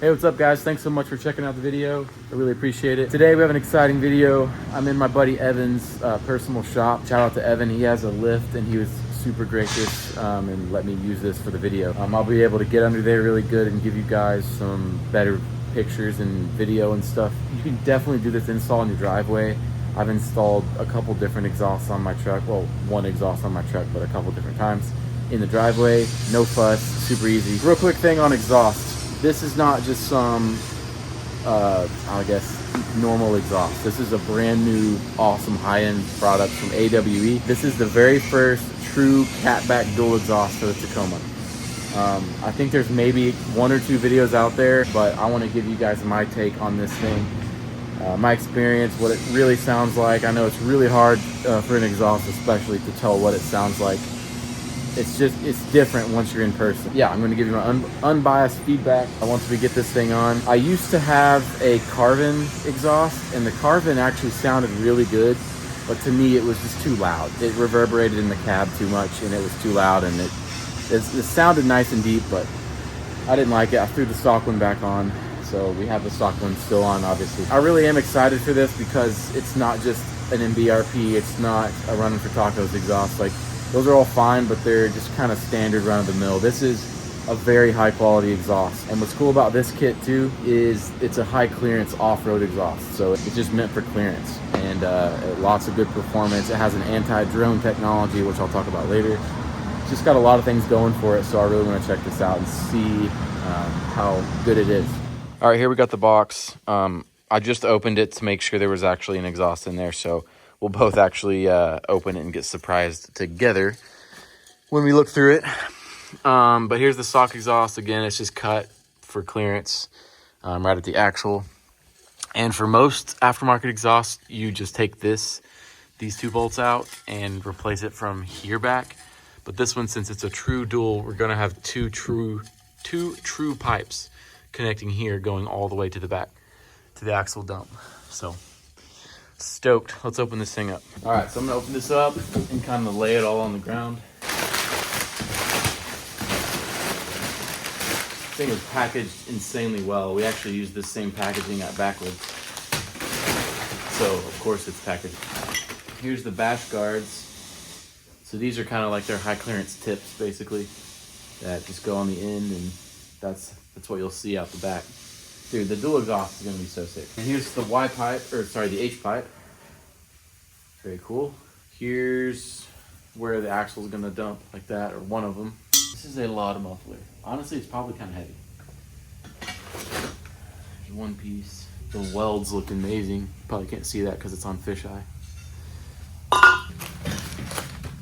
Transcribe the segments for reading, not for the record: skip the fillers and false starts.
Hey, what's up guys? Thanks so much for checking out the video. I really appreciate it. Today we have an exciting video. I'm in my buddy Evan's personal shop. Shout out to Evan. He has a lift and he was super gracious and let me use this for the video. I'll be able to get under there really good and give you guys some better pictures and video and stuff. You can definitely do this install in your driveway. I've installed a couple different exhausts on my truck. Well, one exhaust on my truck, but a couple different times in the driveway. No fuss, super easy. Real quick thing on exhaust. This is not just some, I guess, normal exhaust. This is a brand new, awesome high-end product from AWE. This is the very first true catback dual exhaust for the Tacoma. I think there's maybe 1 or 2 videos out there, but I want to give you guys my take on this thing. My experience, what it really sounds like. I know it's really hard for an exhaust especially to tell what it sounds like. It's different once you're in person. Yeah, I'm going to give you my unbiased feedback once we get this thing on. I used to have a Carven exhaust, and the Carven actually sounded really good, but to me it was just too loud. It reverberated in the cab too much, and it was too loud, and it sounded nice and deep, but I didn't like it. I threw the stock one back on, so we have the stock one still on, obviously. I really am excited for this because it's not just an MBRP. It's not a Running for Tacos exhaust. Like, those are all fine, but they're just kind of standard run-of-the-mill. This is a very high-quality exhaust. And what's cool about this kit, too, is it's a high-clearance off-road exhaust. So it's just meant for clearance. And lots of good performance. It has an anti-drone technology, which I'll talk about later. It's just got a lot of things going for it, so I really want to check this out and see how good it is. All right, here we got the box. I just opened it to make sure there was actually an exhaust in there, so we'll both actually open it and get surprised together when we look through it. But here's the stock exhaust. Again, it's just cut for clearance right at the axle. And for most aftermarket exhausts, you just take these 2 bolts out and replace it from here back. But this one, since it's a true dual, we're gonna have two true pipes connecting here going all the way to the back, to the axle dump. So, stoked. Let's open this thing up. All right, so I'm gonna open this up and kind of lay it all on the ground. This thing is packaged insanely well. We actually used this same packaging at Backwoods, so of course it's packaged. Here's the bash guards. So these are kind of like their high clearance tips, basically, that just go on the end, and that's what you'll see out the back. Dude, the dual exhaust is gonna be so sick. And here's the Y pipe, or sorry, the H pipe. Very cool. Here's where the axle is gonna dump, like that, or one of them. This is a lot of muffler. Honestly, it's probably kind of heavy. There's one piece. The welds look amazing. Probably can't see that because it's on fisheye.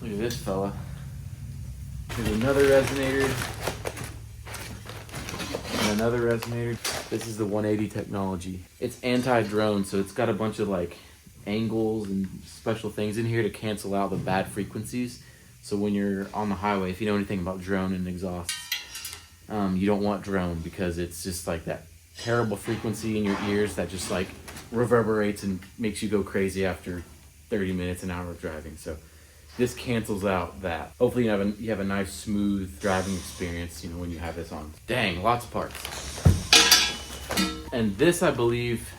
Look at this fella. There's another resonator. And another resonator. This is the 180 technology. It's anti-drone, so it's got a bunch of like angles and special things in here to cancel out the bad frequencies. So when you're on the highway, if you know anything about drone and exhausts, you don't want drone because it's just like that terrible frequency in your ears that just like reverberates and makes you go crazy after 30 minutes, an hour of driving. So this cancels out that. Hopefully you have a nice smooth driving experience, you know, when you have this on. Dang, lots of parts. And this, I believe,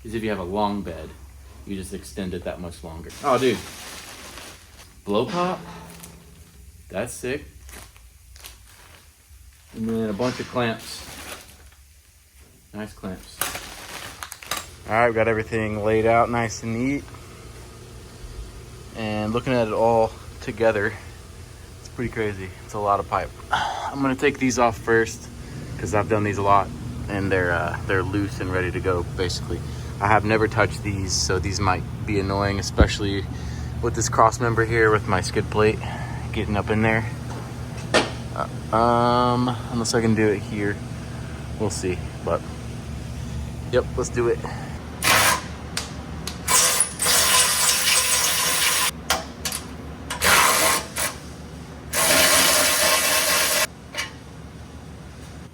is if you have a long bed, you just extend it that much longer. Oh, dude. Blow pop? That's sick. And then a bunch of clamps. Nice clamps. All right, we got everything laid out nice and neat. And looking at it all together, it's pretty crazy. It's a lot of pipe. I'm gonna take these off first because I've done these a lot, and they're loose and ready to go, basically. I have never touched these, so these might be annoying, especially with this cross member here with my skid plate getting up in there. Unless I can do it here, we'll see. But yep, let's do it.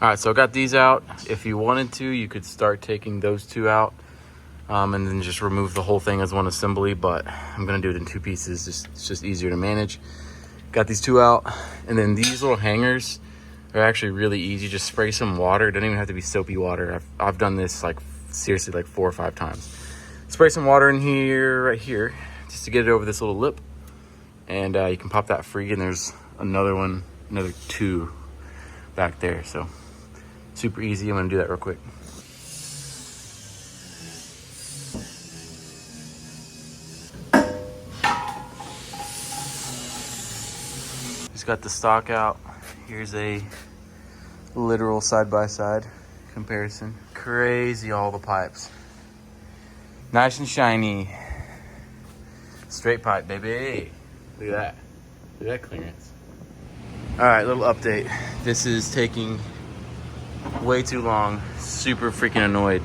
All right, so I got these out. If you wanted to, you could start taking those 2 out and then just remove the whole thing as one assembly, but I'm gonna do it in 2 pieces. It's just easier to manage. Got these 2 out, and then these little hangers, They're actually really easy. Just spray some water. It doesn't even have to be soapy water. I've done this like seriously like 4 or 5 times. Spray some water in here, right here, just to get it over this little lip. And you can pop that free, and there's another 2 back there. So super easy. I'm gonna do that real quick. Just got the stock out. Here's a literal side-by-side comparison. Crazy, all the pipes. Nice and shiny. Straight pipe, baby. Look at that. Look at that clearance. All right, little update. This is taking way too long. Super freaking annoyed.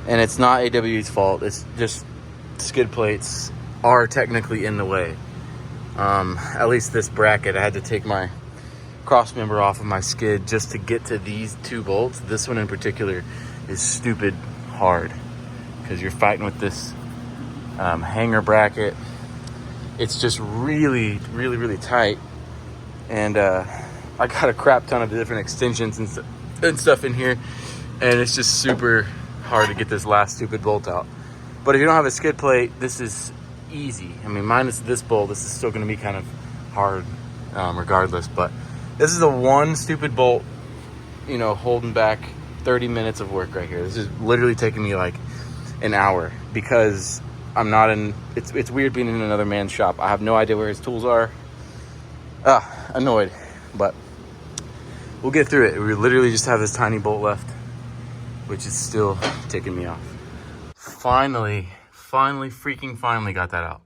And it's not AWE's fault. It's just skid plates are technically in the way. At least this bracket, I had to take my cross member off of my skid just to get to these 2 bolts. This one in particular is stupid hard because you're fighting with this hanger bracket. It's just really, really, really tight. And I got a crap ton of different extensions and stuff in here, and it's just super hard to get this last stupid bolt out. But if you don't have a skid plate, this is easy. I mean, minus this bolt, this is still going to be kind of hard regardless. But this is the one stupid bolt, you know, holding back 30 minutes of work right here. This is literally taking me like an hour because I'm not in, it's weird being in another man's shop. I have no idea where his tools are. Annoyed, but we'll get through it. We literally just have this tiny bolt left, which is still ticking me off. Finally got that out.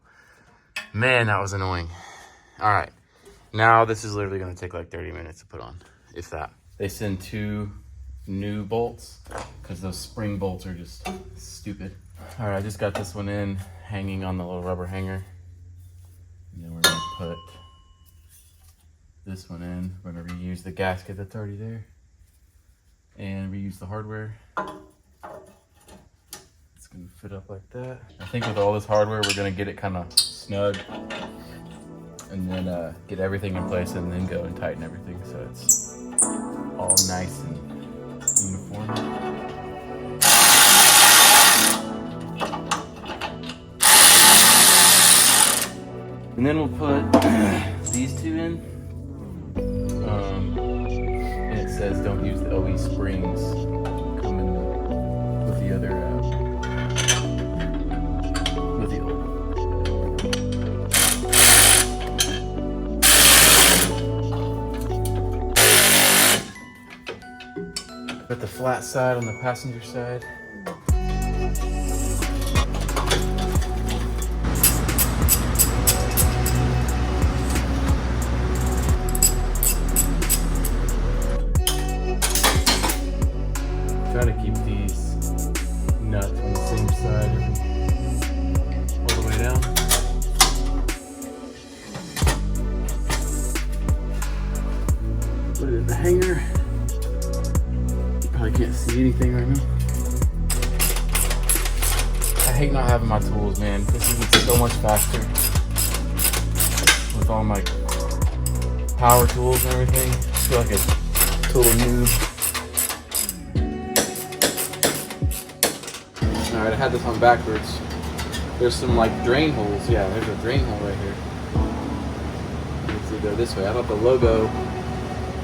Man, that was annoying. All right, now this is literally gonna take like 30 minutes to put on, if that. They send 2 new bolts because those spring bolts are just stupid. All right, I just got this one in, hanging on the little rubber hanger. And then we're gonna put this one in. We're gonna reuse the gasket that's already there and reuse the hardware. It's gonna fit up like that. I think with all this hardware, we're gonna get it kind of snug and then get everything in place and then go and tighten everything so it's all nice and uniform. And then we'll put these 2 in. And it says don't use the OE springs. Come in with the other with the old. Got the flat side on the passenger side. Try to keep these nuts on the same side all the way down. Put it in the hanger. You probably can't see anything right now. I hate not having my tools, man. This is so much faster with all my power tools and everything. I feel like a total noob. All right, I had this on backwards. There's some like drain holes. Yeah, there's a drain hole right here. Needs to go this way. I thought the logo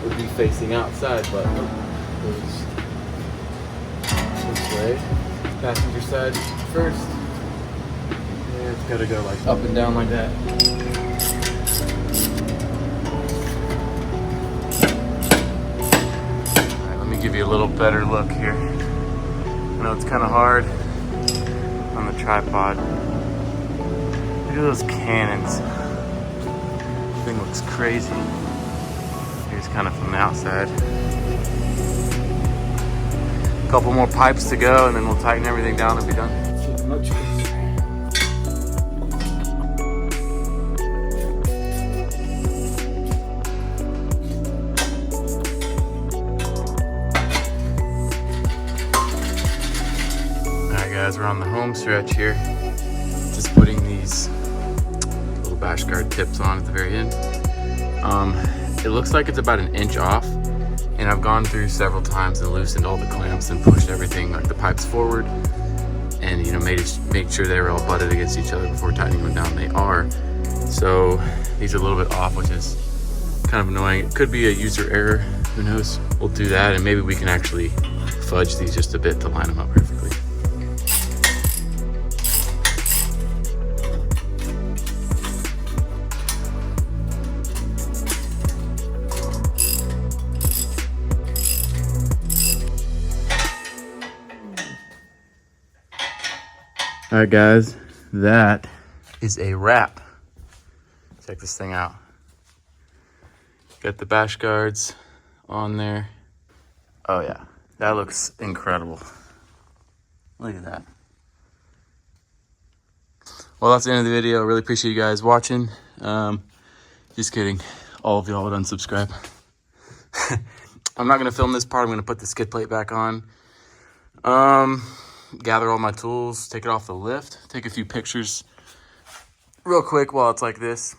would be facing outside, but it goes this way. Passenger side first. Yeah, it's gotta go like up and down like that. All right, let me give you a little better look here. I know it's kind of hard on the tripod. Look at those cannons. Thing looks crazy. Here's kind of from the outside. A couple more pipes to go and then we'll tighten everything down and be done. Much closer. Alright guys, we're on the home stretch here. Just putting these little bash guard tips on at the very end. It looks like it's about an inch off And I've gone through several times and loosened all the clamps and pushed everything, like the pipes forward, and, you know, made sure they were all butted against each other before tightening them down. They are. So these are a little bit off, which is kind of annoying. It could be a user error, who knows? We'll do that, and maybe we can actually fudge these just a bit to line them up perfectly. All right, guys, that is a wrap. Check this thing out. Got the bash guards on there. Oh yeah, that looks incredible. Look at that. Well, that's the end of the video. Really appreciate you guys watching. Just kidding. All of y'all would unsubscribe. I'm not gonna film this part. I'm gonna put the skid plate back on. Gather all my tools, take it off the lift, take a few pictures real quick while it's like this.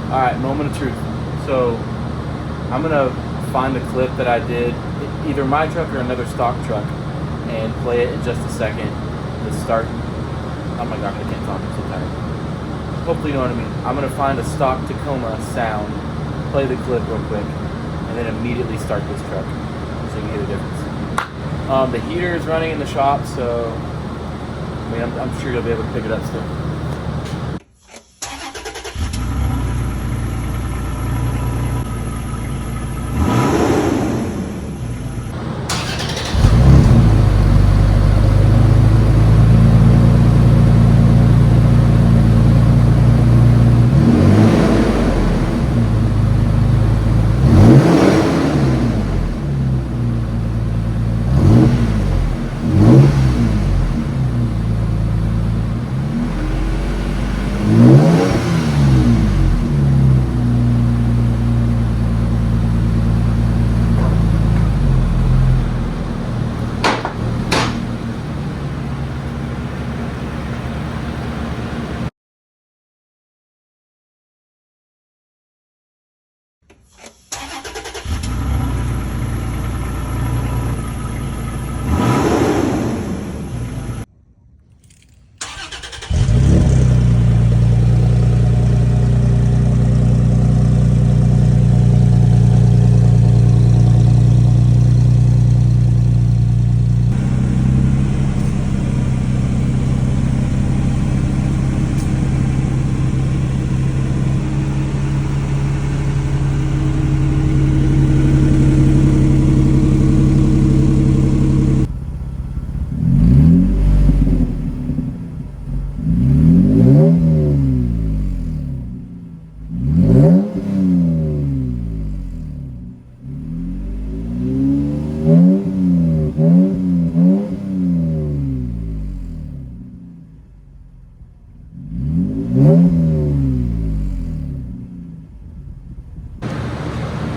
All right, moment of truth. So I'm gonna find the clip that I did, either my truck or another stock truck, and play it in just a second. The start. Oh my gosh, I can't talk. I'm so tired. Hopefully you know what I mean. I'm gonna find a stock Tacoma sound, play the clip real quick, and then immediately start this truck so you can hear the difference. The heater is running in the shop, so I mean I'm sure you'll be able to pick it up still.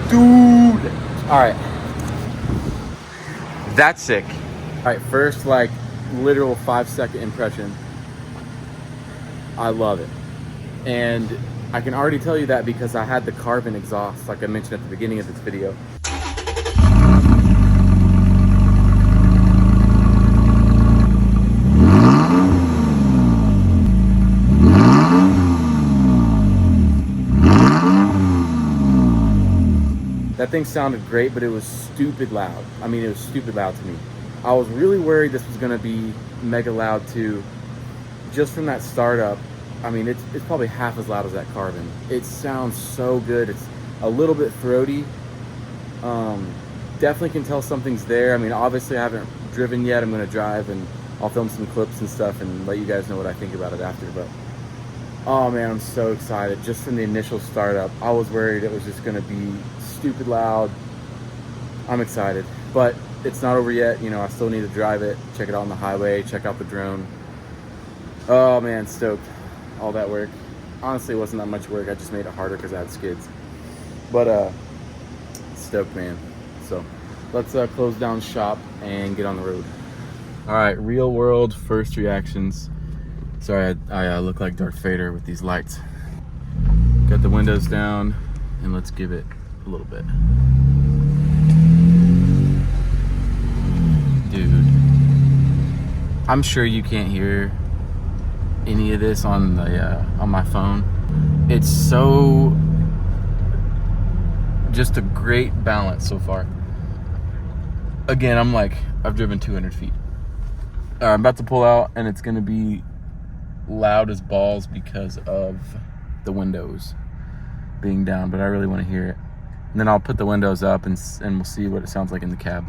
Dude! Alright. That's sick. Alright, first, like, literal 5-second impression. I love it. And I can already tell you that because I had the Carven exhaust, like I mentioned at the beginning of this video. That thing sounded great, but it was stupid loud. I mean, it was stupid loud to me. I was really worried this was gonna be mega loud too. Just from that startup, I mean, it's probably half as loud as that Carven. It sounds so good. It's a little bit throaty. Definitely can tell something's there. I mean, obviously I haven't driven yet. I'm gonna drive and I'll film some clips and stuff and let you guys know what I think about it after. But Oh man, I'm so excited. Just from the initial startup, I was worried it was just gonna be stupid loud. I'm excited, but it's not over yet. You know, I still need to drive it, check it out on the highway, check out the drone. Oh man, stoked. All that work. Honestly, it wasn't that much work. I just made it harder because I had skids. But stoked, man. So let's close down shop and get on the road. All right, real world first reactions. Sorry, I look like Darth Vader with these lights. Got the windows down, and let's give it a little bit. Dude, I'm sure you can't hear any of this on the on my phone. It's so just a great balance so far. Again, I've driven 200 feet. I'm about to pull out, and it's gonna be loud as balls because of the windows being down, but I really want to hear it. And then I'll put the windows up and we'll see what it sounds like in the cab.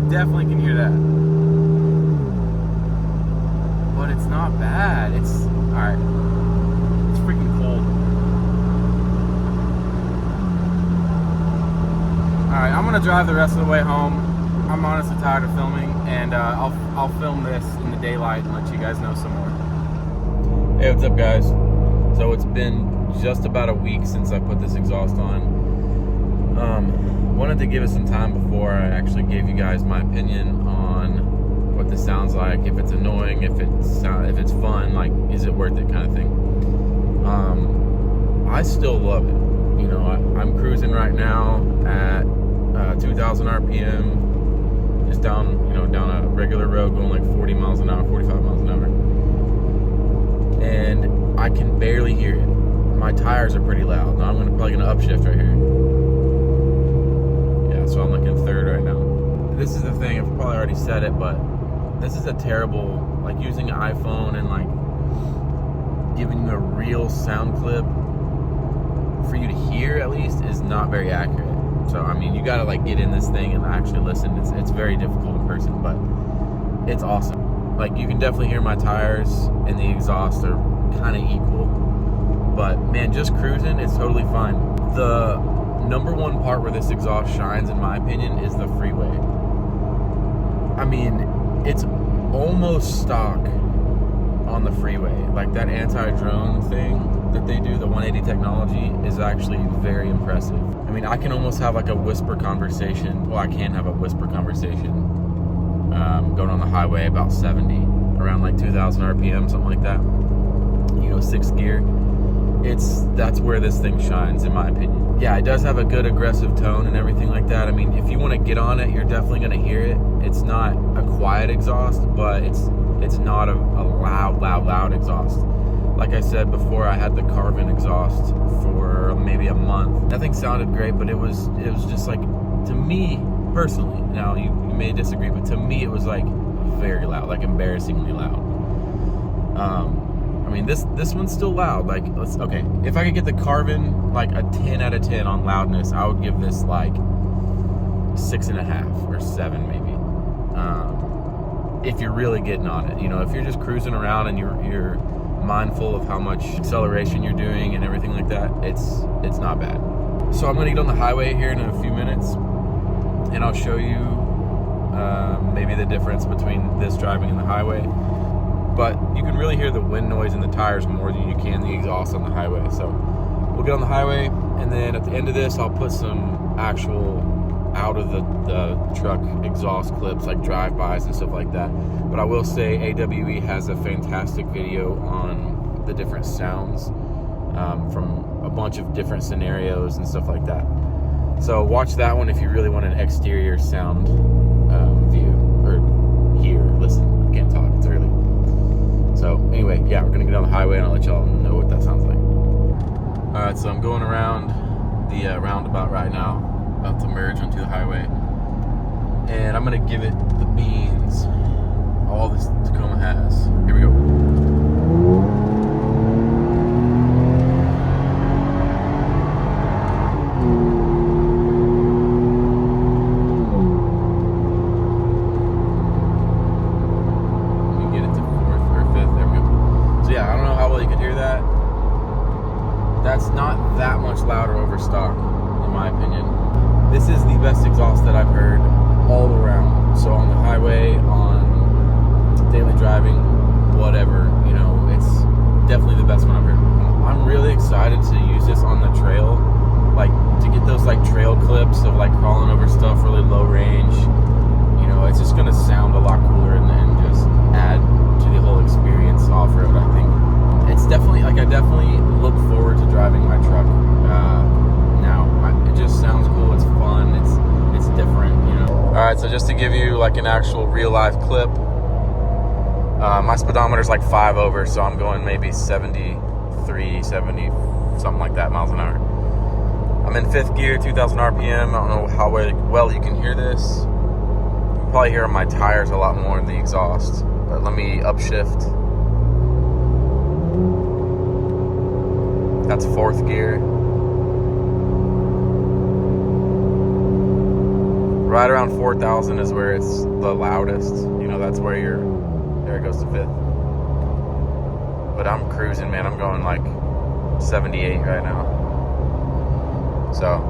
Definitely can hear that. But it's not bad. It's all right. It's freaking cold. All right, I'm gonna drive the rest of the way home. I'm honestly tired of filming, and I'll film this in the daylight and let you guys know some more. Hey, what's up, guys? So it's been just about a week since I put this exhaust on. Wanted to give it some time before I actually gave you guys my opinion on what this sounds like, if it's annoying, if it's fun, like is it worth it, kind of thing. I still love it. You know, I'm cruising right now at 2,000 RPM, just down a regular road, going like 40 miles an hour, 45 miles an hour, and I can barely hear it. My tires are pretty loud. Now I'm probably gonna upshift right here. So I'm like in third right now. This is the thing, I've probably already said it, but this is a terrible, like using an iPhone and like giving you a real sound clip for you to hear at least is not very accurate. So I mean, you gotta like get in this thing and actually listen. It's very difficult in person, but it's awesome. Like you can definitely hear my tires and the exhaust are kind of equal, but man, just cruising, it's totally fine. The number one part where this exhaust shines, in my opinion, is the freeway. I mean, it's almost stock on the freeway. Like that anti-drone thing that they do, the 180 technology, is actually very impressive. I mean, I can almost have like a whisper conversation. Well, I can have a whisper conversation going on the highway about 70, around like 2,000 RPM, something like that. You know, 6th gear. That's where this thing shines, in my opinion. Yeah, it does have a good aggressive tone and everything like that. I mean, if you want to get on it, you're definitely going to hear it. It's not a quiet exhaust, but it's not a loud exhaust. Like I said before, I had the Carven exhaust for maybe a month. Nothing sounded great, but it was just like, to me personally, now you may disagree, but to me it was like very loud, like embarrassingly loud. I mean, this one's still loud. Like, okay, if I could get the Carven like a 10 out of 10 on loudness, I would give this like 6.5 or 7 maybe. If you're really getting on it, you know, if you're just cruising around and you're mindful of how much acceleration you're doing and everything like that, it's not bad. So I'm gonna get on the highway here in a few minutes, and I'll show you maybe the difference between this driving and the highway. But you can really hear the wind noise in the tires more than you can the exhaust on the highway. So we'll get on the highway, and then at the end of this, I'll put some actual out of the truck exhaust clips, like drive-bys and stuff like that. But I will say AWE has a fantastic video on the different sounds from a bunch of different scenarios and stuff like that. So watch that one if you really want an exterior sound view, or hear, listen. I can't talk, it's early. So anyway, yeah, we're gonna get on the highway and I'll let y'all know what that sounds like. All right, so I'm going around the roundabout right now, about to merge onto the highway, and I'm gonna give it the beans all this Tacoma has. Here we go. stock, in my opinion. This is the best exhaust that I've heard all around. So on the highway, on daily driving, whatever, you know, it's definitely the best one I've heard. I'm really excited to use this on the trail, like to get those like trail clips of like crawling over stuff really low range. You know, it's just gonna sound a lot cooler and just add to the whole experience off-road. I think it's definitely like, I definitely look forward to driving my truck now. It just sounds cool. It's fun. It's different, you know. All right, so just to give you like an actual real life clip, my speedometer's like 5 over, so I'm going maybe 73, 70, something like that miles an hour. I'm in 5th gear, 2,000 RPM. I don't know how well you can hear this. You can probably hear my tires a lot more than the exhaust, but let me upshift. That's 4th gear. Right around 4,000 is where it's the loudest. You know, that's where there it goes to 5th. But I'm cruising, man. I'm going like 78 right now. So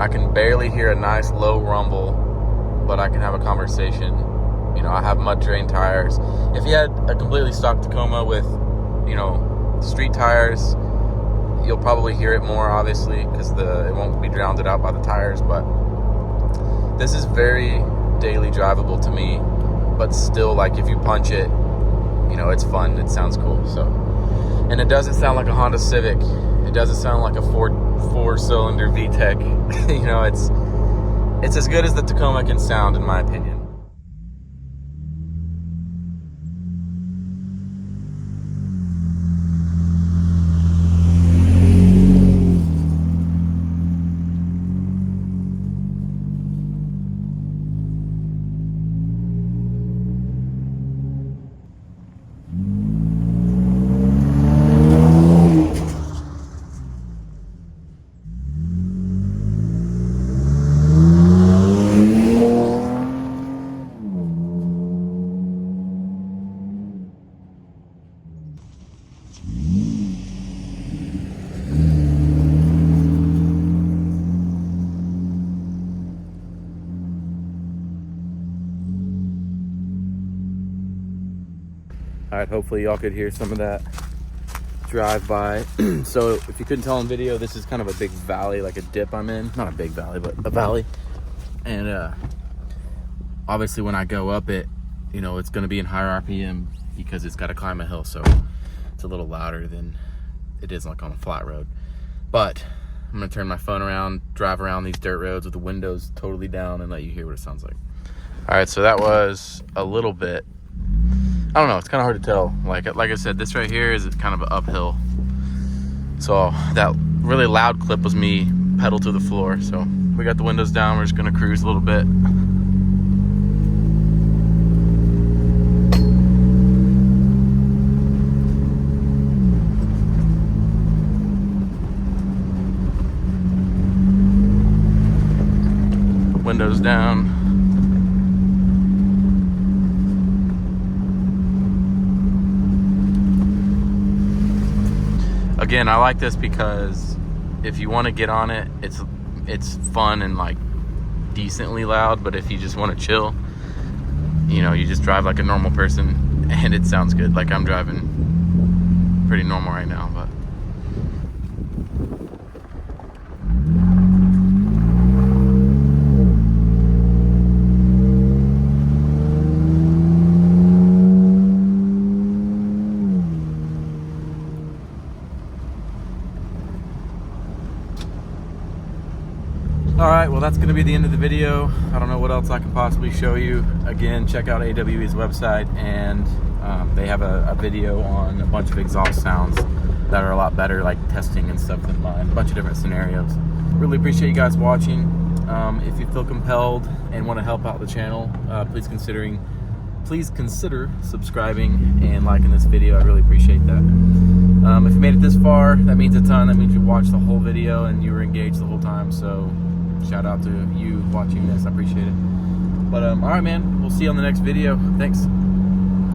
I can barely hear a nice low rumble, but I can have a conversation. You know, I have mud terrain tires. If you had a completely stock Tacoma with, you know, street tires, you'll probably hear it more, obviously, because it won't be drowned out by the tires. But this is very daily drivable to me, but still, like, if you punch it, you know, it's fun. It sounds cool. So, and it doesn't sound like a Honda Civic. It doesn't sound like a four-cylinder VTEC. You know, it's as good as the Tacoma can sound, in my opinion. All right, hopefully y'all could hear some of that drive by. So if you couldn't tell in video, this is kind of a big valley, like a dip I'm in. Not a big valley, but a valley. And obviously when I go up it, you know, it's gonna be in higher RPM because it's gotta climb a hill. So it's a little louder than it is like on a flat road. But I'm gonna turn my phone around, drive around these dirt roads with the windows totally down and let you hear what it sounds like. All right, so that was a little bit. I don't know, it's kind of hard to tell. Like I said, this right here is kind of an uphill. So that really loud clip was me pedal to the floor. So we got the windows down, we're just gonna cruise a little bit. Windows down. Again, I like this because if you want to get on it, it's fun and like decently loud. But if you just want to chill, you know, you just drive like a normal person and it sounds good. Like I'm driving pretty normal right now, but all right, well, that's going to be the end of the video. I don't know what else I can possibly show you. Again, check out AWE's website, and they have a video on a bunch of exhaust sounds that are a lot better, like testing and stuff than mine. A bunch of different scenarios. Really appreciate you guys watching. If you feel compelled and want to help out the channel, please consider subscribing and liking this video. I really appreciate that. If you made it this far, that means a ton. That means you watched the whole video and you were engaged the whole time. So shout out to you watching this. I appreciate it. But all right, man, we'll see you on the next video. Thanks.